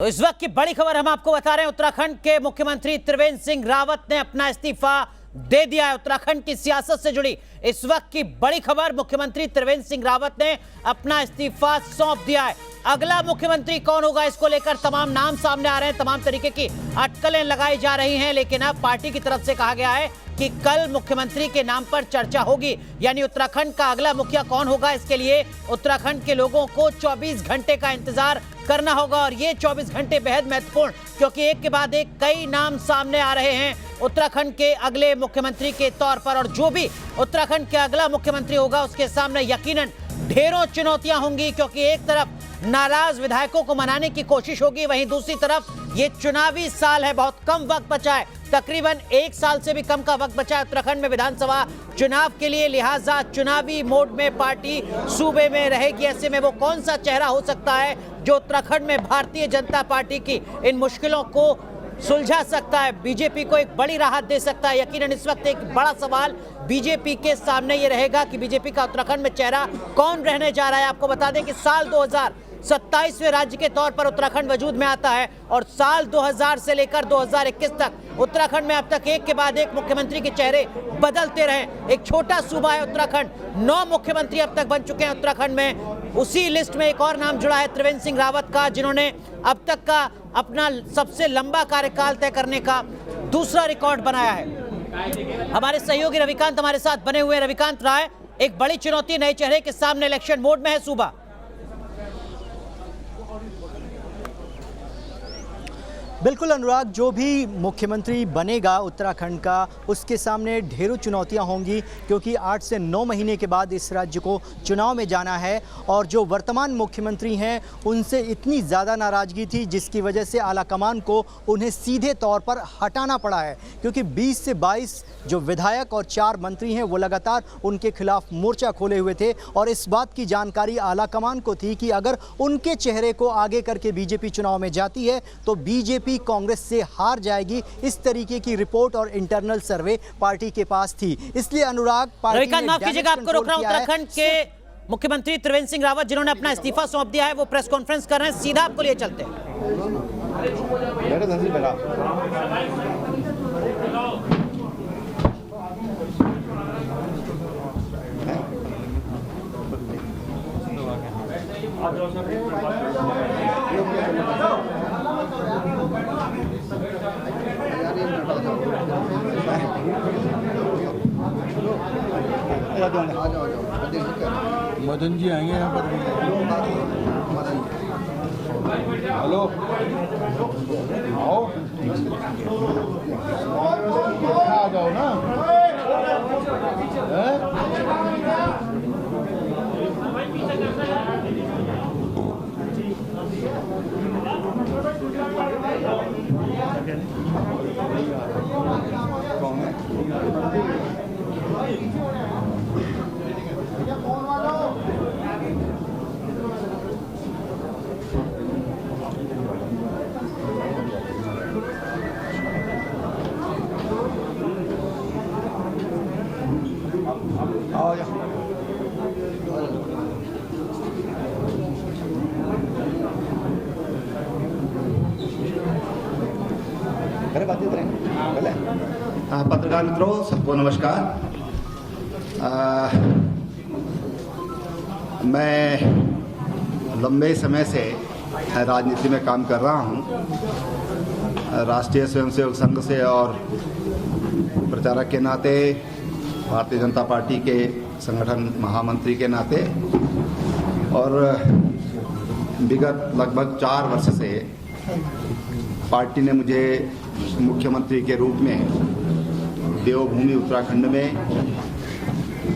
तो इस वक्त की बड़ी खबर हम आपको बता रहे हैं। उत्तराखंड के मुख्यमंत्री त्रिवेंद्र सिंह रावत ने अपना इस्तीफा दे दिया है। उत्तराखंड की सियासत से जुड़ी इस वक्त की बड़ी खबर, मुख्यमंत्री त्रिवेंद्र सिंह रावत ने अपना इस्तीफा सौंप दिया है। अगला मुख्यमंत्री कौन होगा, इसको लेकर तमाम नाम सामने आ रहे हैं, तमाम तरीके की अटकलें लगाई जा रही हैं। लेकिन अब पार्टी की तरफ से कहा गया है कि कल मुख्यमंत्री के नाम पर चर्चा होगी, यानी उत्तराखंड का अगला मुखिया कौन होगा, इसके लिए उत्तराखंड के लोगों को 24 घंटे का इंतजार करना होगा। और ये 24 घंटे बेहद महत्वपूर्ण, क्योंकि एक के बाद एक कई नाम सामने आ रहे हैं उत्तराखंड के अगले मुख्यमंत्री के तौर पर। और जो भी उत्तराखंड के अगला मुख्यमंत्री होगा उसके सामने यकीनन ढेरों चुनौतियां होंगी, क्योंकि एक तरफ नाराज विधायकों को मनाने की कोशिश होगी, वहीं दूसरी तरफ ये चुनावी साल है, बहुत कम वक्त बचा है, तकरीबन 1 साल से भी कम का वक्त बचा है उत्तराखंड में विधानसभा चुनाव के लिए। लिहाजा चुनावी मोड में पार्टी सूबे में रहेगी। ऐसे में वो कौन सा चेहरा हो सकता है जो उत्तराखंड में भारतीय जनता पार्टी की इन मुश्किलों को सुलझा सकता है, बीजेपी को एक बड़ी राहत दे सकता है। यकीनन इस वक्त एक बड़ा सवाल बीजेपी के सामने ये रहेगा कि बीजेपी का उत्तराखंड में चेहरा कौन रहने जा रहा है। आपको बता दें कि साल 2027वें राज्य के तौर पर उत्तराखंड वजूद में आता है और साल 2000 से लेकर 2021 तक उत्तराखंड में अब तक एक के बाद एक मुख्यमंत्री के चेहरे बदलते रहे। एक छोटा सूबा है उत्तराखंड, 9 मुख्यमंत्री अब तक बन चुके हैं उत्तराखंड में। उसी लिस्ट में एक और नाम जुड़ा है त्रिवेंद्र सिंह रावत का, जिन्होंने अब तक का अपना सबसे लंबा कार्यकाल तय करने का दूसरा रिकॉर्ड बनाया है। हमारे सहयोगी रविकांत हमारे साथ बने हुए हैं। रविकांत राय, एक बड़ी चुनौती नए चेहरे के सामने, इलेक्शन मोड में है सूबा। बिल्कुल अनुराग, जो भी मुख्यमंत्री बनेगा उत्तराखंड का, उसके सामने ढेरों चुनौतियां होंगी, क्योंकि 8 से 9 महीने के बाद इस राज्य को चुनाव में जाना है। और जो वर्तमान मुख्यमंत्री हैं उनसे इतनी ज़्यादा नाराज़गी थी जिसकी वजह से आलाकमान को उन्हें सीधे तौर पर हटाना पड़ा है, क्योंकि 20 से 22 जो विधायक और 4 मंत्री हैं वो लगातार उनके खिलाफ मोर्चा खोले हुए थे। और इस बात की जानकारी आलाकमान को थी कि अगर उनके चेहरे को आगे करके बीजेपी चुनाव में जाती है तो बीजेपी कांग्रेस से हार जाएगी। इस तरीके की रिपोर्ट और इंटरनल सर्वे पार्टी के पास थी। इसलिए अनुराग, पार्टी ने माफ कीजिएगा, आपको रोक रहा हूं। उत्तराखंड के मुख्यमंत्री त्रिवेंद्र सिंह रावत, जिन्होंने अपना इस्तीफा सौंप दिया है, वो प्रेस कॉन्फ्रेंस कर रहे हैं, सीधा आपको लिए चलते हैं। मदन जी आएंगे यहाँ पर। हेलो, आओ, आ जाओ ना। पत्रकार मित्रों, सबको नमस्कार। मैं लंबे समय से राजनीति में काम कर रहा हूं, राष्ट्रीय स्वयंसेवक संघ से और प्रचारक के नाते, भारतीय जनता पार्टी के संगठन महामंत्री के नाते, और विगत लगभग 4 वर्ष से पार्टी ने मुझे मुख्यमंत्री के रूप में देवभूमि उत्तराखंड में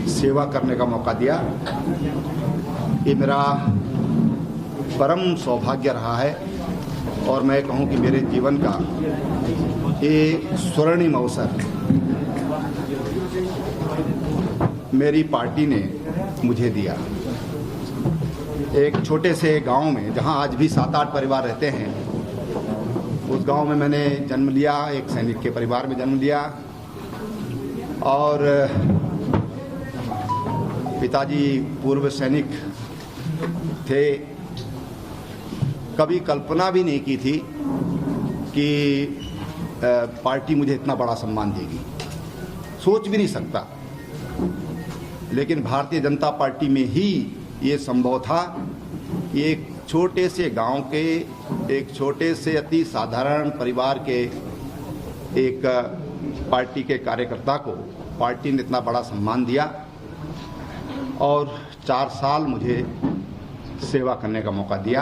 सेवा करने का मौका दिया। ये मेरा परम सौभाग्य रहा है और मैं कहूं कि मेरे जीवन का ये स्वर्णिम अवसर मेरी पार्टी ने मुझे दिया। एक छोटे से गांव में, जहां आज भी 7-8 परिवार रहते हैं, उस गांव में मैंने जन्म लिया, एक सैनिक के परिवार में जन्म लिया। और पिताजी पूर्व सैनिक थे, कभी कल्पना भी नहीं की थी कि पार्टी मुझे इतना बड़ा सम्मान देगी, सोच भी नहीं सकता। लेकिन भारतीय जनता पार्टी में ही ये संभव था कि एक छोटे से गांव के, एक छोटे से अति साधारण परिवार के एक पार्टी के कार्यकर्ता को पार्टी ने इतना बड़ा सम्मान दिया और 4 साल मुझे सेवा करने का मौका दिया।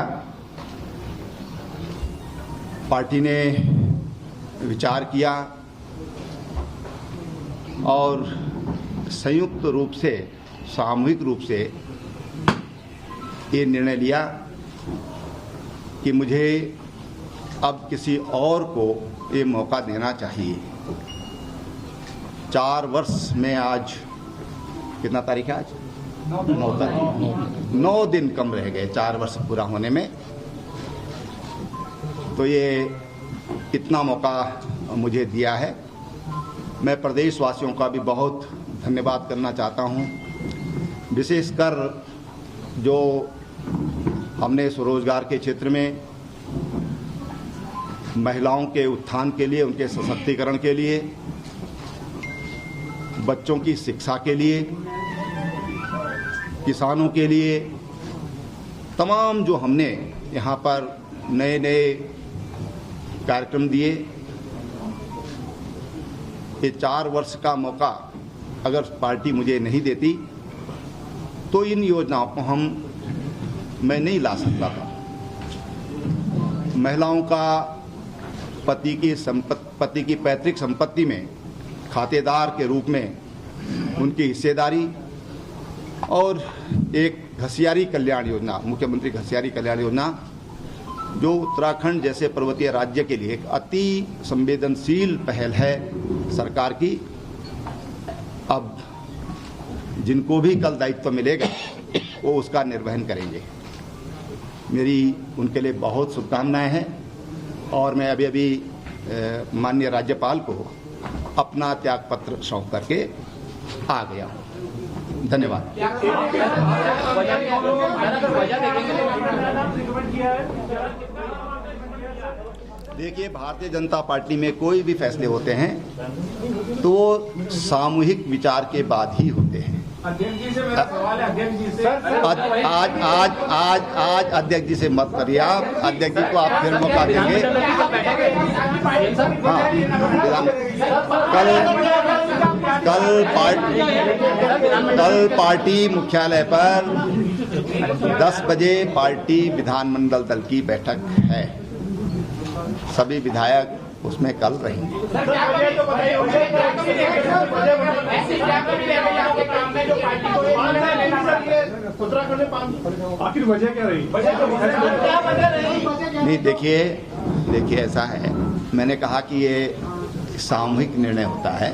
पार्टी ने विचार किया और संयुक्त रूप से, सामूहिक रूप से ये निर्णय लिया कि मुझे अब किसी और को ये मौका देना चाहिए। 4 वर्ष में, आज कितना तारीख है, आज 9 तारीख, 9 दिन कम रह गए 4 वर्ष पूरा होने में। तो ये इतना मौका मुझे दिया है। मैं प्रदेशवासियों का भी बहुत धन्यवाद करना चाहता हूँ, विशेषकर जो हमने स्वरोजगार के क्षेत्र में महिलाओं के उत्थान के लिए, उनके सशक्तिकरण के लिए, बच्चों की शिक्षा के लिए, किसानों के लिए, तमाम जो हमने यहाँ पर नए नए कार्यक्रम दिए। ये 4 वर्ष का मौका अगर पार्टी मुझे नहीं देती तो इन योजनाओं को मैं नहीं ला सकता था। महिलाओं का पति की पैतृक संपत्ति में खातेदार के रूप में उनकी हिस्सेदारी और एक घसियारी कल्याण योजना, मुख्यमंत्री घसियारी कल्याण योजना, जो उत्तराखंड जैसे पर्वतीय राज्य के लिए एक अति संवेदनशील पहल है सरकार की। अब जिनको भी कल दायित्व मिलेगा वो उसका निर्वहन करेंगे। मेरी उनके लिए बहुत शुभकामनाएं हैं और मैं अभी माननीय राज्यपाल को अपना त्यागपत्र सौंप करके आ गया हूँ। धन्यवाद। देखिए, भारतीय जनता पार्टी में कोई भी फैसले होते हैं तो वो सामूहिक विचार के बाद ही होते हैं। अध्यक्ष जी से मेरा सवाल है, अध्यक्ष जी से आज अध्यक्ष जी से मत करिए आप। अध्यक्ष जी को आप फिर मौका देंगे। हाँ, कल पार्टी मुख्यालय पर 10 बजे पार्टी विधानमंडल दल की बैठक है। सभी विधायक उसमें कल रहेंगे। आखिर वजह क्या रही? नहीं, देखिए ऐसा है, मैंने कहा कि ये सामूहिक निर्णय होता है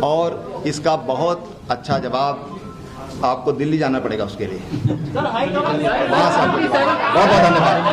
और इसका बहुत अच्छा जवाब आपको दिल्ली जाना पड़ेगा उसके लिए। बहुत बहुत धन्यवाद।